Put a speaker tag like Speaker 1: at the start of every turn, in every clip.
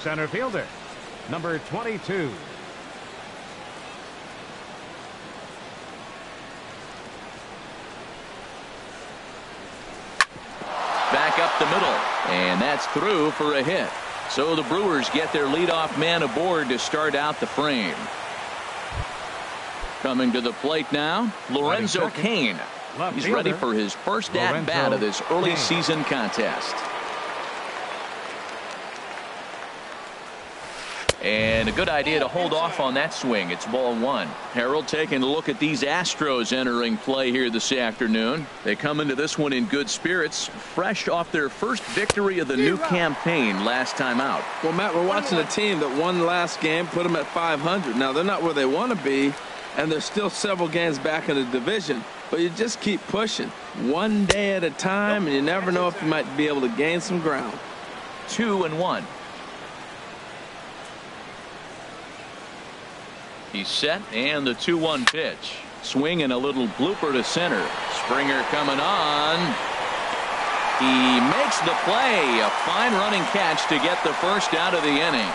Speaker 1: center fielder, number 22.
Speaker 2: Back up the middle, and that's through for a hit. So the Brewers get their leadoff man aboard to start out the frame. Coming to the plate now, Lorenzo Cain. He's ready for his first at-bat of this early season contest. And a good idea to hold off on that swing. It's ball one. Harold, taking a look at these Astros entering play here this afternoon. They come into this one in good spirits, fresh off their first victory of the new campaign last time out.
Speaker 3: Well, Matt, we're watching a team that won last game, put them at 500. Now, they're not where they want to be, and they're still several games back in the division. But you just keep pushing one day at a time, and you never know if you might be able to gain some ground.
Speaker 2: 2-1. He's set, and the 2-1 pitch. Swing and a little blooper to center. Springer coming on. He makes the play. A fine running catch to get the first out of the inning.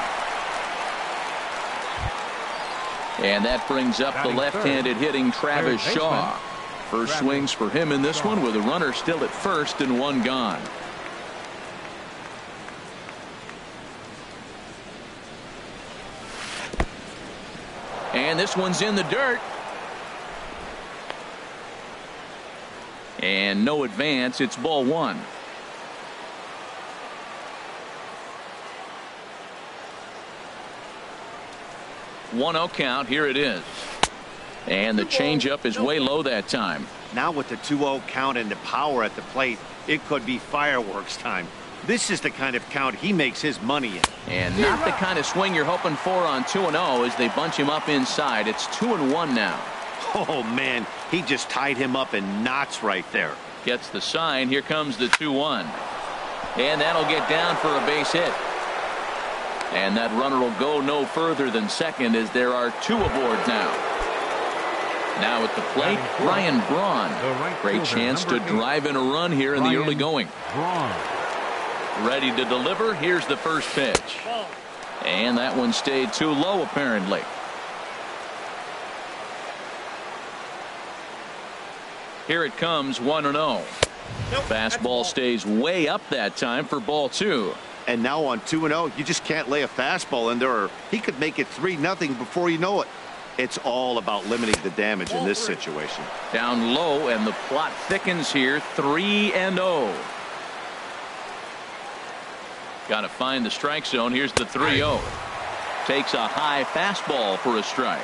Speaker 2: And that brings up the left-handed hitting Travis Shaw. First swings for him in this one with a runner still at first and one gone. And this one's in the dirt. And no advance. It's ball one. One-oh count. Here it is. And the changeup is way low that time.
Speaker 4: Now with the 2-0 count and the power at the plate, it could be fireworks time. This is the kind of count he makes his money in.
Speaker 2: And not the kind of swing you're hoping for on 2-0 as they bunch him up inside. It's 2-1 now.
Speaker 4: Oh, man, he just tied him up in knots right there.
Speaker 2: Gets the sign. Here comes the 2-1. And that'll get down for a base hit. And that runner will go no further than second as there are two aboard now. Now at the plate, Ryan Braun. Great chance to drive in a run here in the early going. Ready to deliver. Here's the first pitch. And that one stayed too low apparently. Here it comes, 1-0. Fastball stays way up that time for ball two.
Speaker 4: And now on 2-0, you just can't lay a fastball in there, or he could make it 3-0 before you know it. It's all about limiting the damage in this situation.
Speaker 2: Down low, and the plot thickens here. 3-0. Got to find the strike zone. Here's the 3-0. Takes a high fastball for a strike.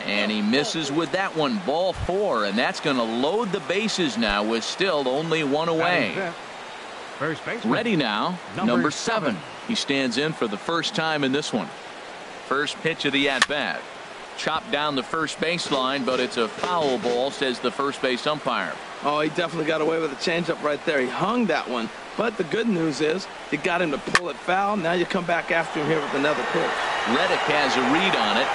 Speaker 2: And he misses with that one. Ball four, and that's going to load the bases now with still only one away. Ready now, number 7. He stands in for the first time in this one. First pitch of the at-bat. Chopped down the first baseline, but it's a foul ball, says the first base umpire.
Speaker 3: Oh, he definitely got away with a changeup right there. He hung that one. But the good news is you got him to pull it foul. Now you come back after him here with another pitch.
Speaker 2: Reddick has a read on it.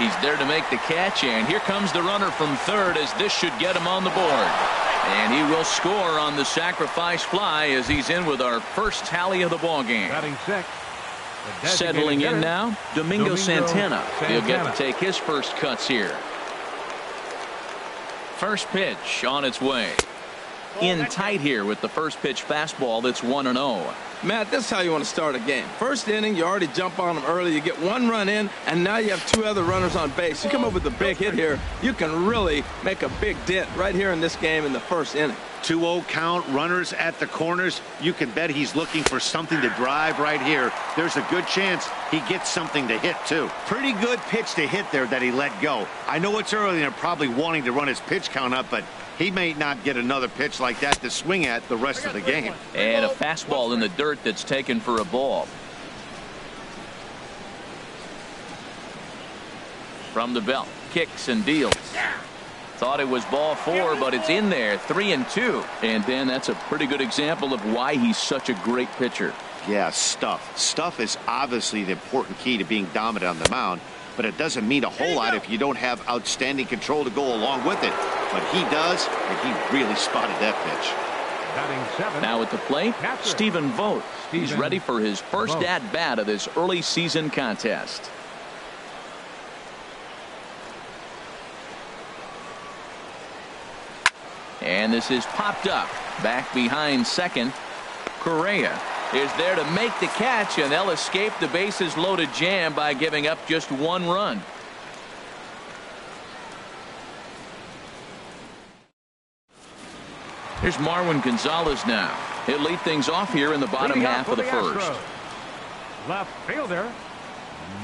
Speaker 2: He's there to make the catch, and here comes the runner from third as this should get him on the board. And he will score on the sacrifice fly as he's in with our first tally of the ball game. Settling in now, Domingo Santana. He'll get to take his first cuts here. First pitch on its way. In tight here with the first pitch fastball that's 1-0.
Speaker 3: Matt, this is how you want to start a game. First inning, you already jump on them early. You get one run in, and now you have two other runners on base. You come up with a big hit here, you can really make a big dent right here in this game in the first inning.
Speaker 4: 2-0 count, runners at the corners. You can bet he's looking for something to drive right here. There's a good chance he gets something to hit, too. Pretty good pitch to hit there that he let go. I know it's early and they're probably wanting to run his pitch count up, but he may not get another pitch like that to swing at the rest of the game.
Speaker 2: And a fastball in the dirt that's taken for a ball. From the belt, kicks and deals. Thought it was ball four, but it's in there. 3-2. And then that's a pretty good example of why he's such a great pitcher.
Speaker 4: Yeah, stuff. Stuff is obviously the important key to being dominant on the mound. but it doesn't mean a whole lot if you don't have outstanding control to go along with it. But he does, and he really spotted that pitch.
Speaker 2: Now at the plate, Stephen Vogt. He's ready for his first at-bat of this early season contest. And this is popped up. Back behind second. Correa is there to make the catch, and they'll escape the bases loaded jam by giving up just one run. Here's Marwin Gonzalez now. He'll lead things off here in the bottom half of the first.
Speaker 1: Left fielder,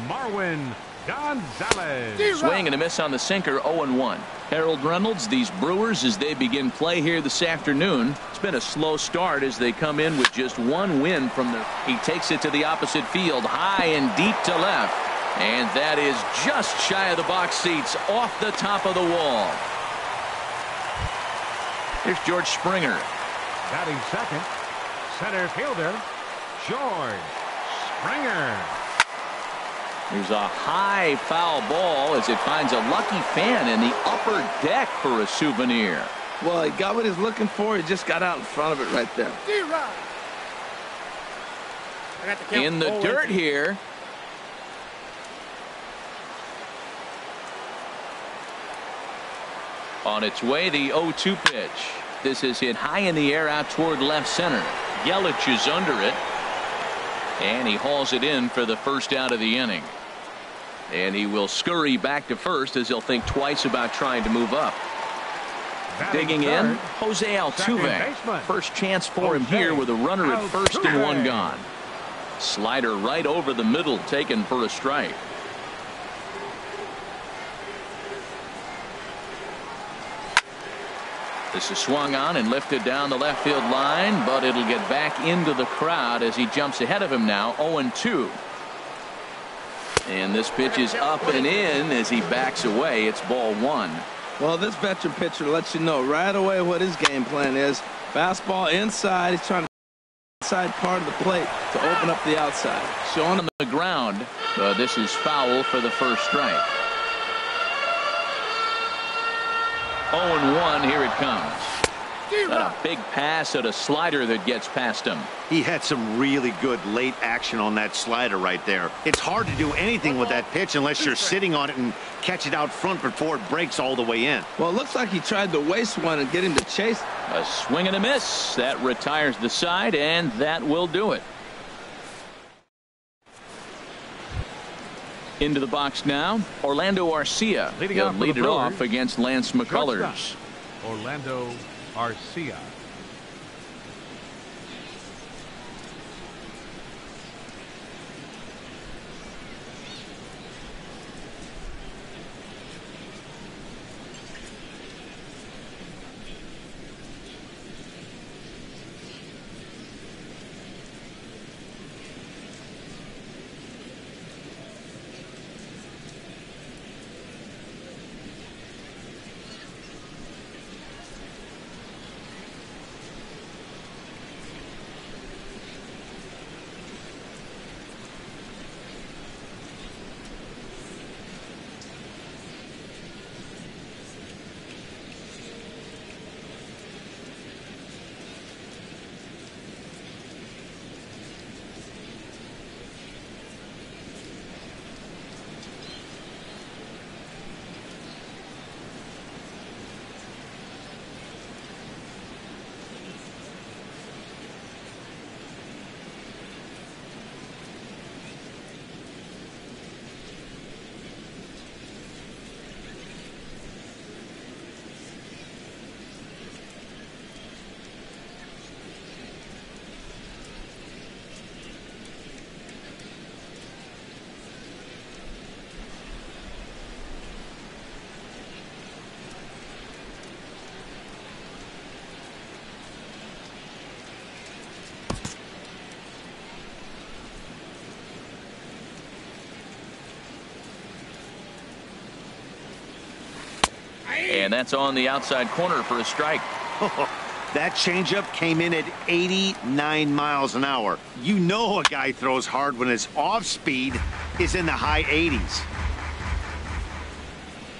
Speaker 1: Marwin Gonzalez.
Speaker 2: Swing and a miss on the sinker, 0-1. Harold Reynolds, these Brewers, as they begin play here this afternoon. It's been a slow start as they come in with just one win from the. He takes it to the opposite field, high and deep to left. And that is just shy of the box seats, off the top of the wall. Here's George Springer.
Speaker 1: Batting second, center fielder, George Springer.
Speaker 2: There's a high foul ball as it finds a lucky fan in the upper deck for a souvenir.
Speaker 3: Well, he got what he's looking for. He just got out in front of it right there.
Speaker 2: In the dirt here. On its way, the 0-2 pitch. This is hit high in the air out toward left center. Yelich is under it. And he hauls it in for the first out of the inning. And he will scurry back to first as he'll think twice about trying to move up. Digging in, Jose Altuve. First chance for him here with a runner at first and one gone. Slider right over the middle, taken for a strike. This is swung on and lifted down the left field line, but it'll get back into the crowd as he jumps ahead of him now, 0-2. And this pitch is up and in as he backs away. It's ball one.
Speaker 3: Well, this veteran pitcher lets you know right away what his game plan is. Fastball inside. He's trying to inside part of the plate to open up the outside.
Speaker 2: Showing him the ground. This is foul for the first strike. 0-1, here it comes. Got a big pass at a slider that gets past him.
Speaker 4: He had some really good late action on that slider right there. It's hard to do anything with that pitch unless you're sitting on it and catch it out front before it breaks all the way in.
Speaker 3: Well, it looks like he tried to waste one and get him to chase.
Speaker 2: A swing and a miss. That retires the side, and that will do it. Into the box now, Orlando Arcia. He'll lead it off against Lance McCullers.
Speaker 1: Orlando Arcia.
Speaker 2: And that's on the outside corner for a strike.
Speaker 4: That changeup came in at 89 miles an hour. You know a guy throws hard when his off speed is in the high 80s.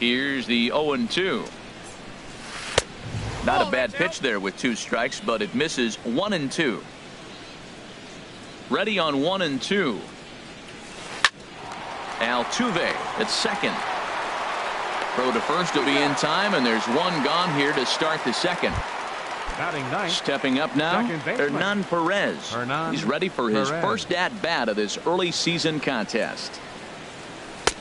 Speaker 2: Here's the 0-2. Not a bad pitch there with 2 strikes, but it misses. 1-2. Ready on 1-2. Altuve at second. Throw to first will be in time, and there's 1 gone here to start the second.
Speaker 1: Batting ninth.
Speaker 2: Stepping up now, Hernan Perez. He's ready for his first at-bat of this early season contest.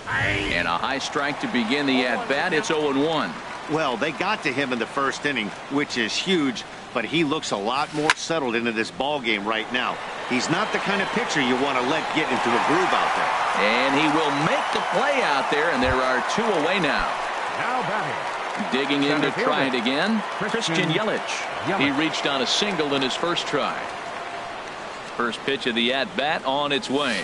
Speaker 2: And a high strike to begin the at-bat. It's 0-1.
Speaker 4: Well, they got to him in the first inning, which is huge, but he looks a lot more settled into this ball game right now. He's not the kind of pitcher you want to let get into a groove out there.
Speaker 2: And he will make the play out there, and there are 2 away now.
Speaker 1: Now batting.
Speaker 2: Digging in to try it again, Christian Yelich. He reached on a single in his first try. First pitch of the at-bat on its way.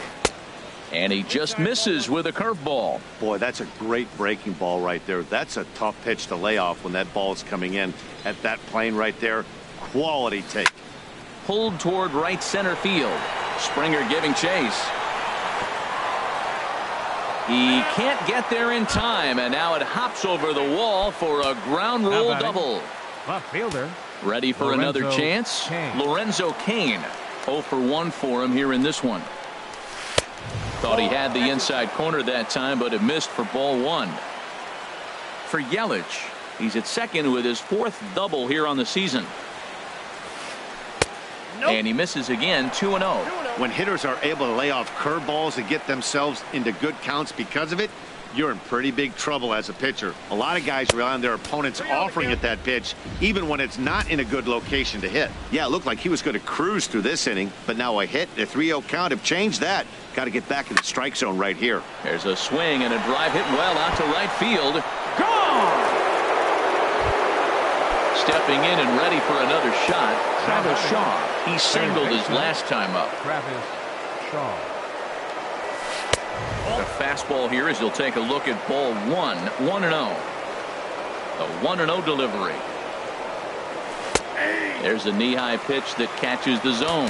Speaker 2: And he just misses with a curveball.
Speaker 4: Boy, that's a great breaking ball right there. That's a tough pitch to lay off when that ball is coming in at that plane right there. Quality take.
Speaker 2: Pulled toward right center field. Springer giving chase. He can't get there in time, and now it hops over the wall for a ground rule double.
Speaker 1: Left fielder.
Speaker 2: Ready for another chance. Lorenzo Cain. 0 for 1 for him here in this one. Thought he had the inside corner that time, but it missed for ball 1. For Yelich, he's at second with his 4th double here on the season. And he misses again. 2-0.
Speaker 4: When hitters are able to lay off curveballs and get themselves into good counts because of it, you're in pretty big trouble as a pitcher. A lot of guys rely on their opponents offering at that pitch, even when it's not in a good location to hit. Yeah, it looked like he was going to cruise through this inning, but now a hit, a 3-0 count have changed that. Got to get back in the strike zone right here.
Speaker 2: There's a swing and a drive hit well out to right field. Gone! Stepping in and ready for another shot, Travis Shaw. He singled his last time up.
Speaker 1: Travis Shaw.
Speaker 2: The fastball here as he'll take a look at ball 1. 1-0. The 1-0 delivery. There's a knee-high pitch that catches the zone.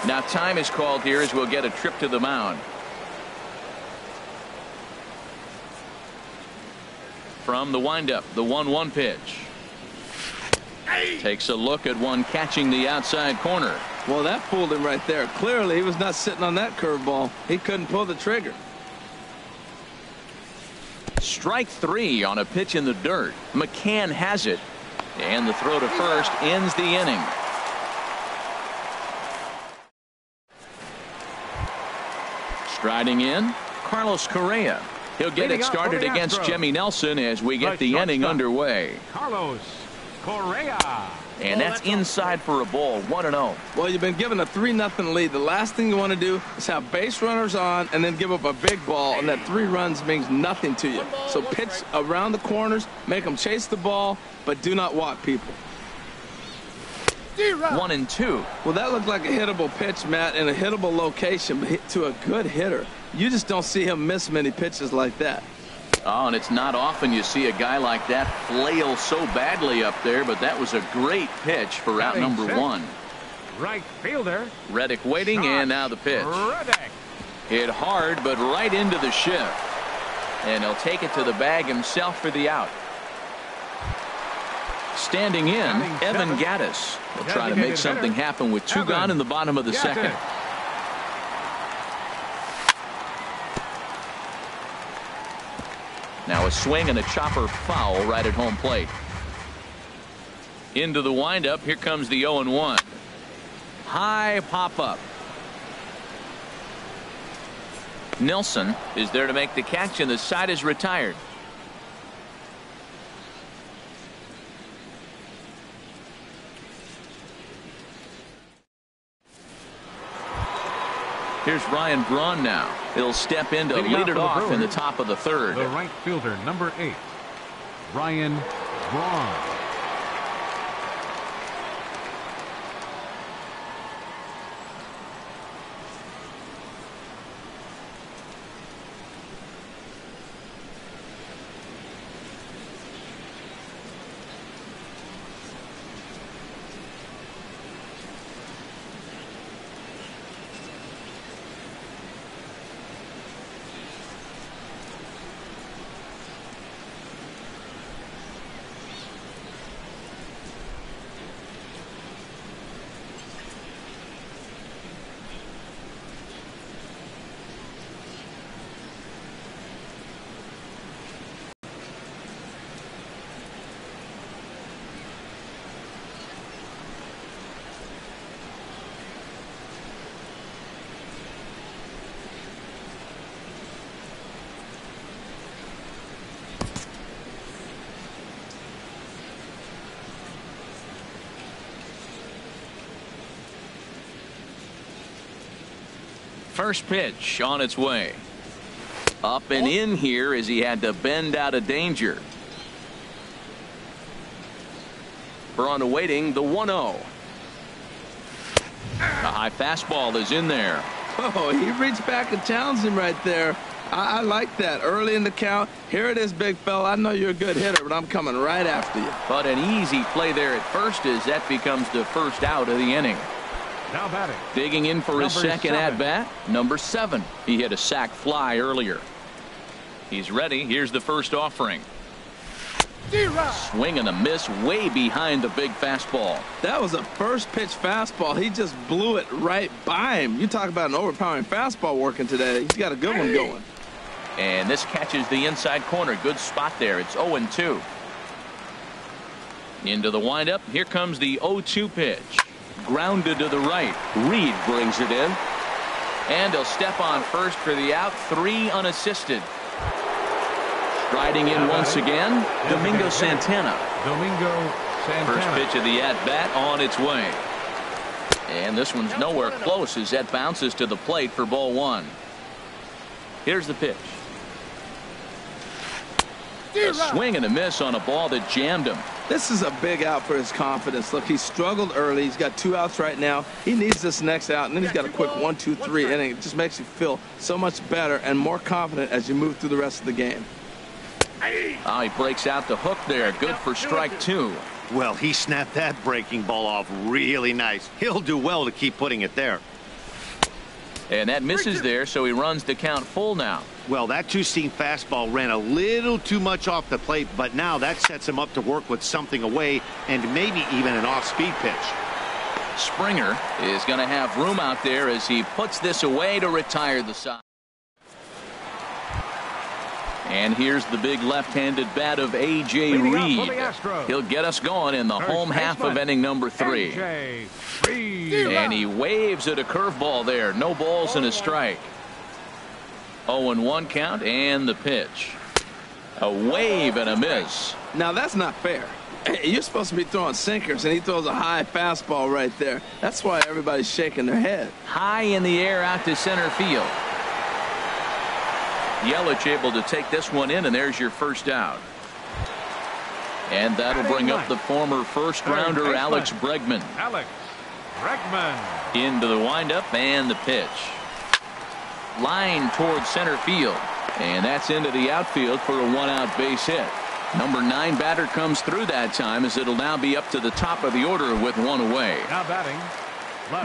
Speaker 2: Now time is called here as we'll get a trip to the mound. From the windup, the 1-1 pitch. Takes a look at one catching the outside corner.
Speaker 3: Well, that fooled him right there. Clearly, he was not sitting on that curveball. He couldn't pull the trigger.
Speaker 2: Strike 3 on a pitch in the dirt. McCann has it. And the throw to first ends the inning. Striding in, Carlos Correa. He'll get it started against Jimmy Nelson as we get the inning underway.
Speaker 1: Carlos Correa.
Speaker 2: And that's inside for a ball. 1-0.
Speaker 3: Well, you've been given a 3-0 lead. The last thing you want to do is have base runners on and then give up a big ball, and that 3 runs means nothing to you. So pitch around the corners, make them chase the ball, but do not walk people.
Speaker 2: 1-2.
Speaker 3: Well, that looked like a hittable pitch, Matt, in a hittable location, but to a good hitter. You just don't see him miss many pitches like that.
Speaker 2: Oh, and it's not often you see a guy like that flail so badly up there, but that was a great pitch for out number 1.
Speaker 1: Right fielder.
Speaker 2: Reddick waiting, and now the pitch.
Speaker 1: Reddick.
Speaker 2: Hit hard, but right into the shift. And he'll take it to the bag himself for the out. Standing in, Evan Gattis. He'll try to make something happen with 2 gone in the bottom of the second. Now a swing and a chopper foul right at home plate. Into the windup. Here comes the 0-1. High pop up. Nelson is there to make the catch, and the side is retired. Here's Ryan Braun now. He'll step in to lead it off in the top of the 3rd.
Speaker 1: The right fielder, number 8, Ryan Braun.
Speaker 2: First pitch on its way. Up and in here as he had to bend out of danger. Braun waiting the 1-0. A high fastball is in there.
Speaker 3: Oh, he reached back and challenged him right there. I like that. Early in the count. Here it is, big fella. I know you're a good hitter, but I'm coming right after you.
Speaker 2: But an easy play there at first as that becomes the first out of the inning.
Speaker 1: Now batting.
Speaker 2: Digging in for his second at-bat, number 7. He hit a sac fly earlier. He's ready. Here's the first offering. Swing and a miss way behind the big fastball.
Speaker 3: That was a first pitch fastball. He just blew it right by him. You talk about an overpowering fastball working today. He's got a good one going.
Speaker 2: And this catches the inside corner. Good spot there. It's 0-2. Into the windup. Here comes the 0-2 pitch. Grounded to the right. Reed brings it in. And he'll step on first for the out. 3 unassisted. Striding in once again, Domingo Santana. First pitch of the at-bat on its way. And this one's nowhere close as that bounces to the plate for ball 1. Here's the pitch. A swing and a miss on a ball that jammed him.
Speaker 3: This is a big out for his confidence. Look, he struggled early. He's got 2 outs right now. He needs this next out, and then he's got a quick 1-2-3 inning. It just makes you feel so much better and more confident as you move through the rest of the game.
Speaker 2: Oh, he breaks out the hook there. Good for strike 2.
Speaker 4: Well, he snapped that breaking ball off really nice. He'll do well to keep putting it there.
Speaker 2: And that misses there, so he runs the count full now.
Speaker 4: Well, that two-seam fastball ran a little too much off the plate, but now that sets him up to work with something away and maybe even an off-speed pitch.
Speaker 2: Springer is going to have room out there as he puts this away to retire the side. And here's the big left-handed bat of A.J. Reed. He'll get us going in the home half of inning number 3. And he waves at a curveball there. No balls and a strike. 0-1 count and the pitch. A wave and a miss.
Speaker 3: Now that's not fair. You're supposed to be throwing sinkers, and he throws a high fastball right there. That's why everybody's shaking their head.
Speaker 2: High in the air out to center field. Yelich able to take this one in, and there's your first out. And that'll bring up the former first-rounder Alex Bregman. Into the windup and the pitch. Line towards center field. And that's into the outfield for a 1-out base hit. Number 9 batter comes through that time as it'll now be up to the top of the order with 1 away.
Speaker 1: Now batting.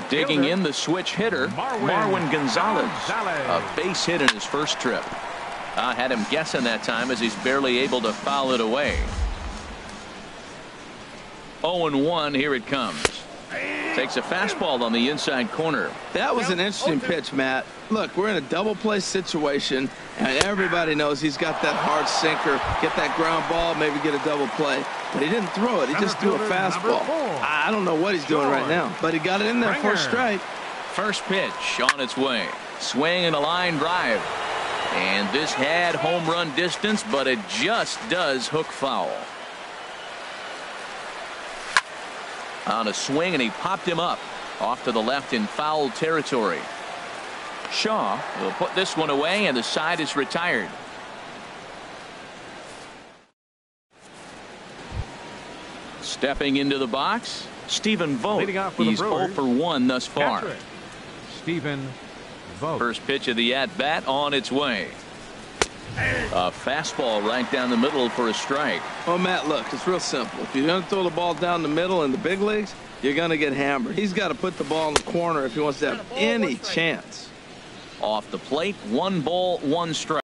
Speaker 2: Digging in the switch hitter, Marwin Gonzalez. A base hit in his first trip. I had him guessing that time as he's barely able to foul it away. 0-1, here it comes. Takes a fastball on the inside corner.
Speaker 3: That was an interesting pitch, Matt. Look, we're in a double play situation, and everybody knows he's got that hard sinker, get that ground ball, maybe get a double play. But he didn't throw it. He just threw a fastball. I don't know what he's doing right now, but he got it in there for a strike.
Speaker 2: First pitch on its way. Swing and a line drive. And this had home run distance, but it just does hook foul. On a swing, and he popped him up off to the left in foul territory. Shaw will put this one away, and the side is retired. Stepping into the box, Stephen Vogt. He's 0 for 1 thus far.
Speaker 1: Stephen Vogt.
Speaker 2: First pitch of the at-bat on its way. A fastball right down the middle for a strike.
Speaker 3: Well, Matt, look, it's real simple. If you're going to throw the ball down the middle in the big leagues, you're going to get hammered. He's got to put the ball in the corner if he wants to have any chance.
Speaker 2: Off the plate, 1 ball, 1 strike.